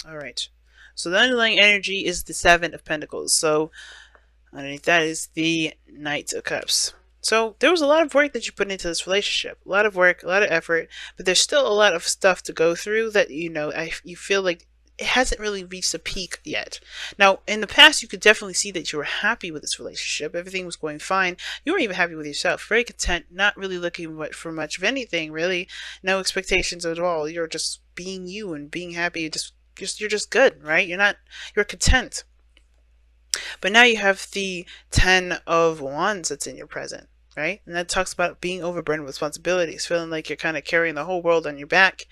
All right. So the underlying energy is the Seven of Pentacles. So underneath that is the Knight of Cups. So there was a lot of work that you put into this relationship, a lot of work, a lot of effort, but there's still a lot of stuff to go through that you feel like it hasn't really reached a peak yet. Now, in the past, you could definitely see that you were happy with this relationship. Everything was going fine. You were even happy with yourself, very content, not really looking for much of anything, really. No expectations at all. You're just being you and being happy. You're just good, right? You're content. But now you have the Ten of Wands that's in your present, right? And that talks about being overburdened with responsibilities, feeling like you're kind of carrying the whole world on your back.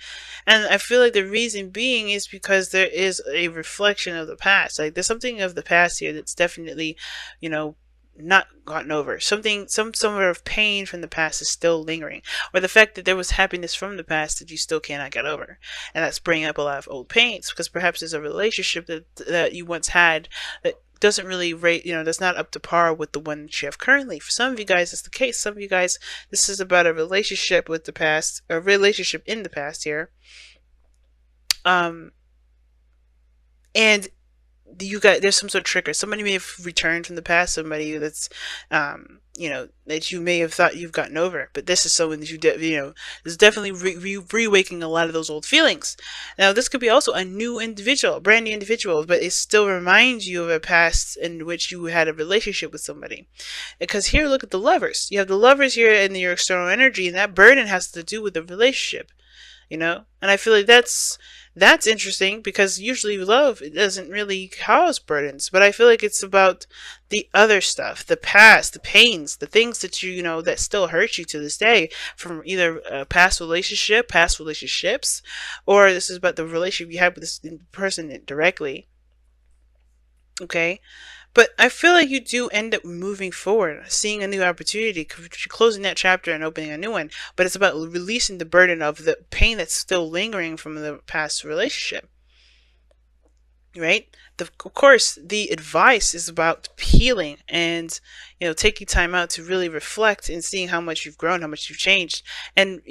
And I feel like the reason being is because there is a reflection of the past. Like there's something of the past here that's definitely, you know, not gotten over. Some sort of pain from the past is still lingering, or the fact that there was happiness from the past that you still cannot get over, and that's bringing up a lot of old pains because perhaps there's a relationship that you once had that doesn't really rate, that's not up to par with the one that you have currently. For some of you guys, that's the case. Some of you guys, this is about a relationship with the past, a relationship in the past here. And you got there's some sort of trigger. Somebody may have returned from the past. Somebody that's, that you may have thought you've gotten over. But this is someone that is definitely reawakening a lot of those old feelings. Now, this could be also a new individual, a brand new individual, but it still reminds you of a past in which you had a relationship with somebody. Because here, look at the lovers. You have the lovers here in your external energy, and that burden has to do with the relationship. And I feel like that's interesting because usually love, it doesn't really cause burdens, but I feel like it's about the other stuff, the past, the pains, the things that that still hurt you to this day from either a past relationship, past relationships, or this is about the relationship you had with this person directly. Okay. But I feel like you do end up moving forward, seeing a new opportunity, closing that chapter and opening a new one. But it's about releasing the burden of the pain that's still lingering from the past relationship. Right? Of course, the advice is about healing and, taking time out to really reflect and seeing how much you've grown, how much you've changed, and,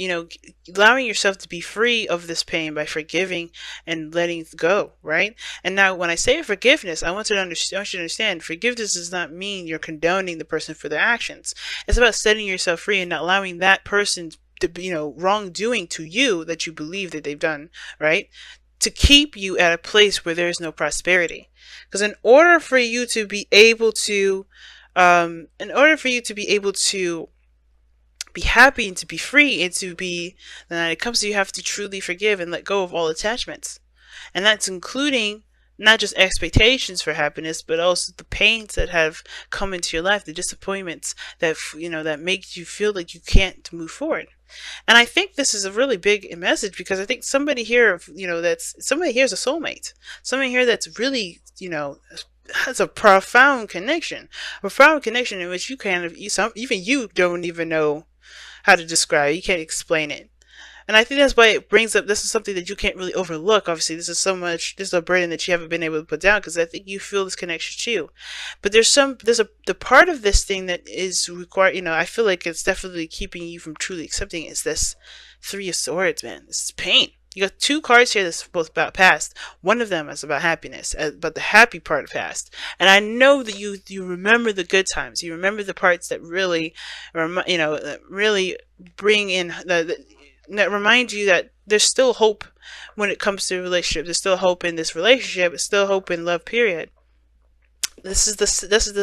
allowing yourself to be free of this pain by forgiving and letting it go, right? And now, when I say forgiveness, I want you to understand forgiveness does not mean you're condoning the person for their actions. It's about setting yourself free and not allowing that person to, wrongdoing to you that you believe that they've done, right? To keep you at a place where there is no prosperity. Because in order for you to be able to be happy and to be free and to be, then it comes to you have to truly forgive and let go of all attachments. And that's including not just expectations for happiness, but also the pains that have come into your life, the disappointments that make you feel like you can't move forward. And I think this is a really big message because I think somebody here, somebody here is a soulmate. Somebody here that's really, has a profound connection in which even you don't even know how to describe. You can't explain it. And I think that's why it brings up, this is something that you can't really overlook. Obviously, this is a burden that you haven't been able to put down because I think you feel this connection too. But the part of this thing that is required, I feel like it's definitely keeping you from truly accepting is this Three of Swords, man. This is pain. You got two cards here that's both about past. One of them is about happiness, about the happy part of past. And I know that you remember the good times. You remember the parts that really, really bring in that remind you that there's still hope when it comes to relationships. There's still hope in this relationship. There's still hope in love, period. This is the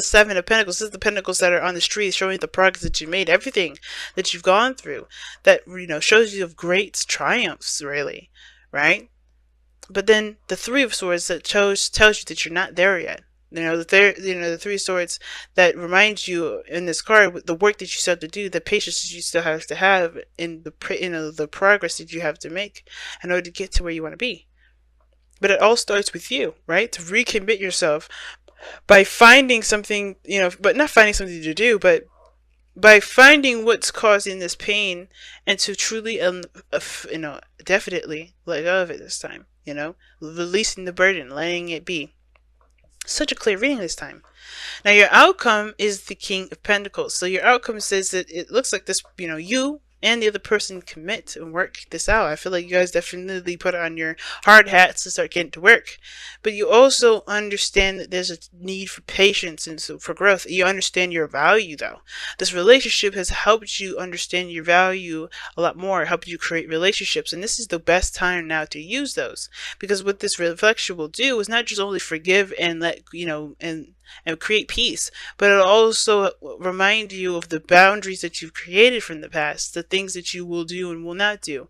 Seven of Pentacles. This is the pentacles that are on the street, showing the progress that you made, everything that you've gone through. That shows you of great triumphs, really, right? But then the Three of Swords that tells you that you're not there yet. The Three of Swords that reminds you in this card the work that you still have to do, the patience that you still have to have, in the progress that you have to make in order to get to where you want to be. But it all starts with you, right? To recommit yourself by finding something, but not finding something to do, but by finding what's causing this pain and to truly, definitely let go of it this time, releasing the burden, letting it be. Such a clear reading this time. Now your outcome is the King of Pentacles. So your outcome says that it looks like this, you and the other person commit and work this out. I feel like you guys definitely put on your hard hats to start getting to work. But you also understand that there's a need for patience and so for growth. You understand your value though. This relationship has helped you understand your value a lot more, helped you create relationships. And this is the best time now to use those. Because what this reflection will do is not just only forgive and let, and create peace, but it'll also remind you of the boundaries that you've created from the past, the things that you will do and will not do.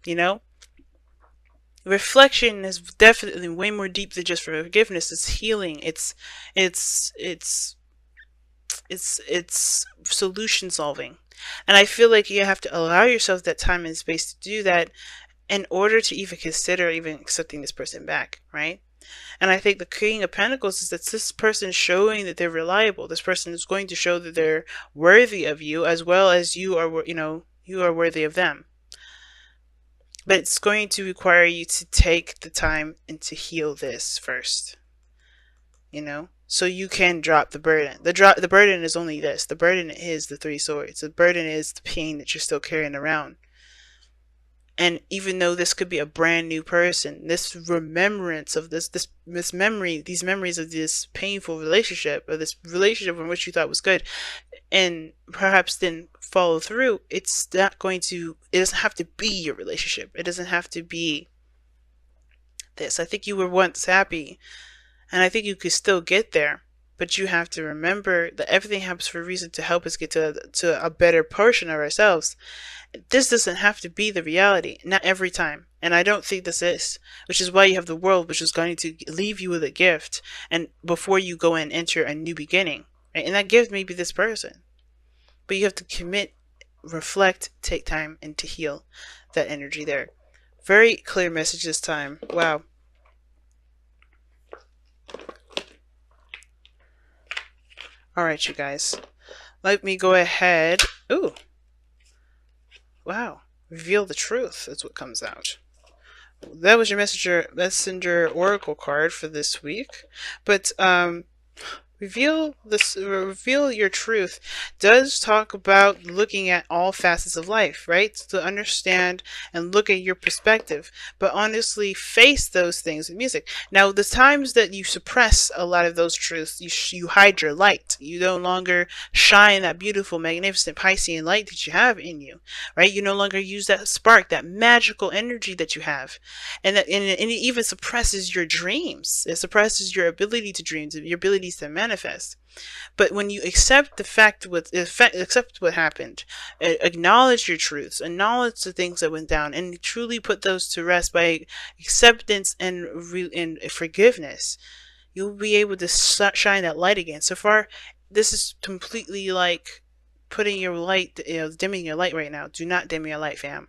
You know, reflection is definitely way more deep than just forgiveness. It's healing. It's solution solving, and I feel like you have to allow yourself that time and space to do that in order to even consider even accepting this person back, right? And I think the King of Pentacles is that this person is showing that they're reliable. This person is going to show that they're worthy of you, as well as you are, you are worthy of them. But it's going to require you to take the time and to heal this first, so you can drop the burden. The burden is only this. The burden is the Three Swords. The burden is the pain that you're still carrying around. And even though this could be a brand new person, this remembrance of this memory, these memories of this painful relationship, or this relationship in which you thought was good, and perhaps didn't follow through, it doesn't have to be your relationship. It doesn't have to be this. I think you were once happy, and I think you could still get there. But you have to remember that everything happens for a reason, to help us get to a better portion of ourselves. This doesn't have to be the reality, not every time. And I don't think this is, which is why you have the world, which is going to leave you with a gift, and before you go and enter a new beginning, right? And that gift may be this person, but you have to commit, reflect, take time, and to heal that energy there. Very clear message this time. Wow. All right, you guys, let me go ahead. Ooh. Wow. Reveal the truth is what comes out. That was your messenger oracle card for this week. But reveal your truth does talk about looking at all facets of life, right? To understand and look at your perspective, but honestly face those things in music. Now, the times that you suppress a lot of those truths, you hide your light. You no longer shine that beautiful, magnificent Piscean light that you have in you, right? You no longer use that spark, that magical energy that you have, and it even suppresses your dreams. It suppresses your ability to dream, your abilities to manifest. But when you accept the fact, accept what happened, acknowledge your truths, acknowledge the things that went down, and truly put those to rest by acceptance and forgiveness, you'll be able to shine that light again. So far, this is completely like putting your light, dimming your light right now. Do not dim your light, fam.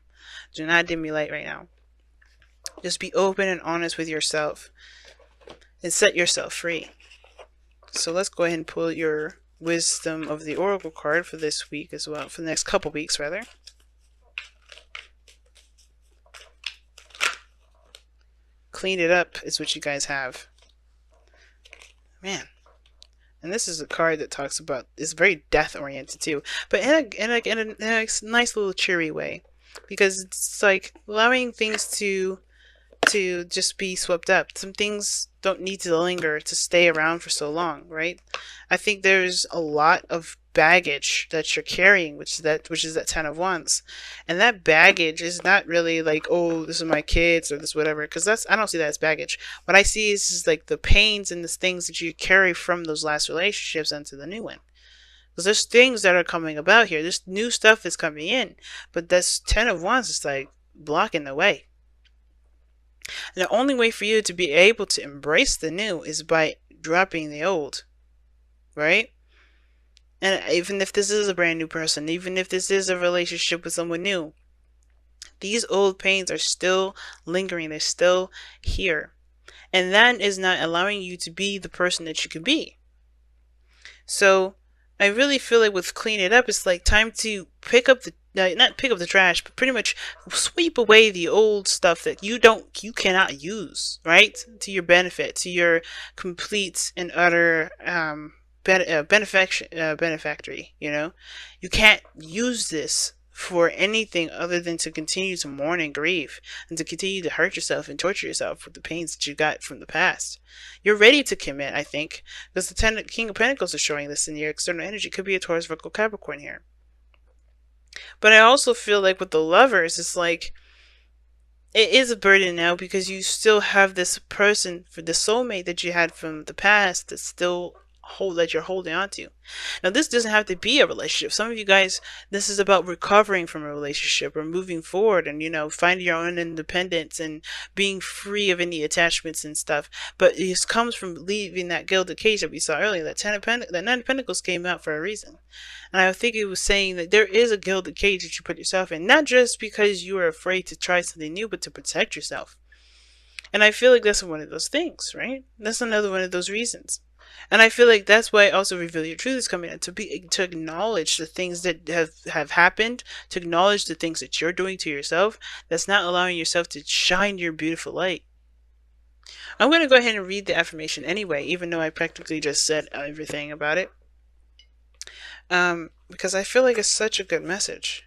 Do not dim your light right now. Just be open and honest with yourself and set yourself free. So let's go ahead and pull your wisdom of the oracle card for this week as well, for the next couple weeks rather. Clean it up is what you guys have. Man. And this is a card that talks about, it's very death oriented too, but in a nice little cheery way, because it's like allowing things to just be swept up. Some things don't need to linger, to stay around for so long, right? I think there's a lot of baggage that you're carrying, which is that 10 of Wands, and that baggage is not really like, oh, this is my kids or this whatever, because I don't see that as baggage. What I see is like the pains and the things that you carry from those last relationships into the new one. Because there's things that are coming about here. There's new stuff that's coming in, but this 10 of Wands is like blocking the way. And the only way for you to be able to embrace the new is by dropping the old, right? And even if this is a brand new person, even if this is a relationship with someone new, these old pains are still lingering. They're still here. And that is not allowing you to be the person that you could be. So I really feel like with Clean It Up, it's like time to pick up not pick up the trash, but pretty much sweep away the old stuff that you cannot use, right? To your benefit, to your complete and utter benefactory, you can't use this for anything other than to continue to mourn and grieve and to continue to hurt yourself and torture yourself with the pains that you got from the past. You're ready to commit, I think, because the King of Pentacles is showing this in your external energy. Could be a Taurus, Virgo, Capricorn here. But I also feel like with the Lovers, it's like it is a burden now because you still have this person, for the soulmate that you had from the past, that still that you're holding on to. Now this doesn't have to be a relationship. Some of you guys, this is about recovering from a relationship or moving forward and, you know, finding your own independence and being free of any attachments and stuff. But it comes from leaving that gilded cage that we saw earlier. That Nine of Pentacles came out for a reason. And I think it was saying that there is a gilded cage that you put yourself in, not just because you are afraid to try something new, but to protect yourself. And I feel like that's one of those things, right? That's another one of those reasons. And I feel like that's why also Reveal Your Truth is coming in, to acknowledge the things that have happened, to acknowledge the things that you're doing to yourself that's not allowing yourself to shine your beautiful light. I'm going to go ahead and read the affirmation anyway, even though I practically just said everything about it. Because I feel like it's such a good message.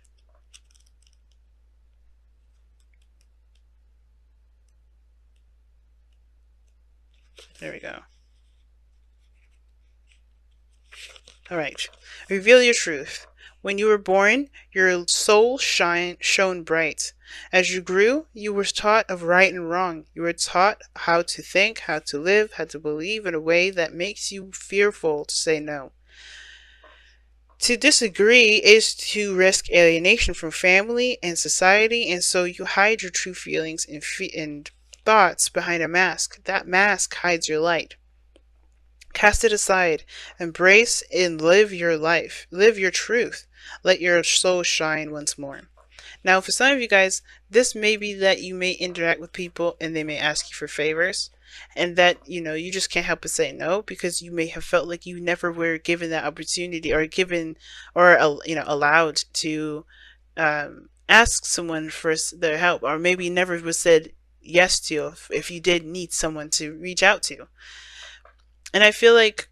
There we go. Alright. Reveal your truth. When you were born, your soul shone bright. As you grew, you were taught of right and wrong. You were taught how to think, how to live, how to believe in a way that makes you fearful to say no. To disagree is to risk alienation from family and society, and so you hide your true feelings and thoughts behind a mask. That mask hides your light. Cast it aside, embrace and live your life. Live your truth. Let your soul shine once more. Now, for some of you guys, this may be that you may interact with people and they may ask you for favors, and that, you know, you just can't help but say no because you may have felt like you never were given that opportunity or allowed to ask someone for their help, or maybe never was said yes to if you did need someone to reach out to. And I feel like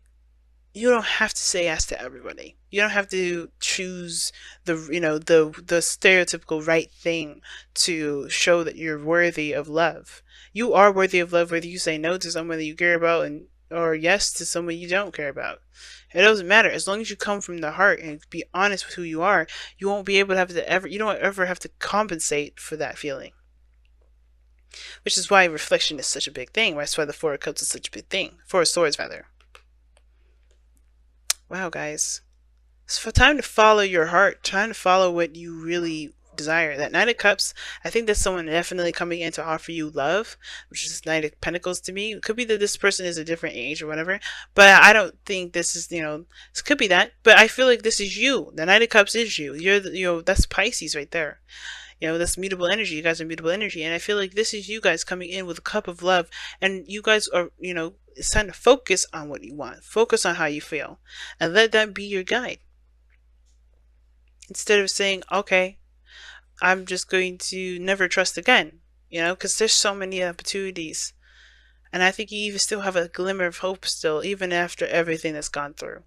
you don't have to say yes to everybody. You don't have to choose the stereotypical right thing to show that you're worthy of love. You are worthy of love whether you say no to someone that you care about or yes to someone you don't care about. It doesn't matter. As long as you come from the heart and be honest with who you are, you won't be able to you don't ever have to compensate for that feeling. Which is why reflection is such a big thing. That's why the Four of Cups is such a big thing. Four of Swords, rather. Wow, guys. It's time to follow your heart. Trying to follow what you really desire. That Knight of Cups, I think there's someone definitely coming in to offer you love, which is Knight of Pentacles to me. It could be that this person is a different age or whatever, but I don't think this is, this could be that, but I feel like this is you. The Knight of Cups is you. You're that's Pisces right there. That's mutable energy. You guys are mutable energy. And I feel like this is you guys coming in with a cup of love. And you guys are, it's time to focus on what you want. Focus on how you feel. And let that be your guide. Instead of saying, okay, I'm just going to never trust again. Because there's so many opportunities. And I think you even still have a glimmer of hope still, even after everything that's gone through.